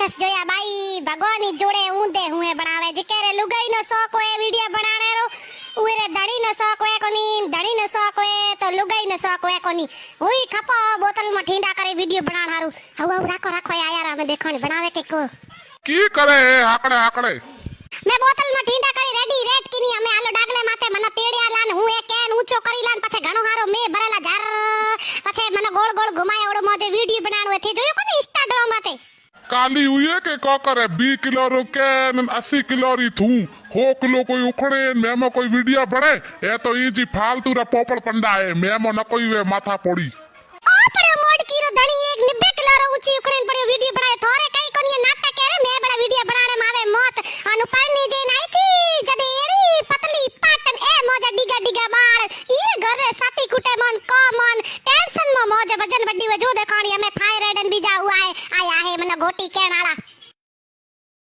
status Zoya भाई भगवानी जोड़े ऊंदे हुए बनावे जिकेरे लुगाई नो शौक होए वीडियो बनाने रो उरे धड़ी नो शौक होए कोनी धड़ी नो शौक होए तो लुगाई नो शौक होए कोनी हुई खपो बोतल में ठींडा करे वीडियो बनाण हारू हवा राखो राखो यार हमें देखो बनावे के को की करे आकड़े आकड़े मैं बोतल में ठींडा करी रेडी रेड किनी हमें आलो डागले माथे मने तेड़िया लान हूं ए केन ऊंचो करी लान पछे घणो हारो મે ભરેલા ઝાર पछे मने गोल गोल घुमाय ओडो मोजे वीडियो बनाणो थी जोयो कोनी इंस्टाग्राम माथे काली हुई है के को करे 20 किलो रो कैन 80 किलो री थू हो किलो कोई उखड़े मेमो कोई वीडियो बने ए तो ई जी फालतू रा पोपड़ पंडा है मेमो न कोई वे माथा पोड़ी ओ पड़े मोड की रो धणी एक 90 किलो रो ऊंची उखड़ेन पड़े वीडियो बनाए थोरे कई कोनी नाटक करे मैं बड़ा वीडियो बनाने मावे मौत अनु पानी जे नाई थी जदे एड़ी पतली पाटन ए मोजा डिगा डिगा बार ई घरे साथी कुटे मन कॉमन टेंशन में मौज वजन बड्डी वे जो देखाणी हमें थायराइड न बीजा हुआ है आया है मने गोटी केण आला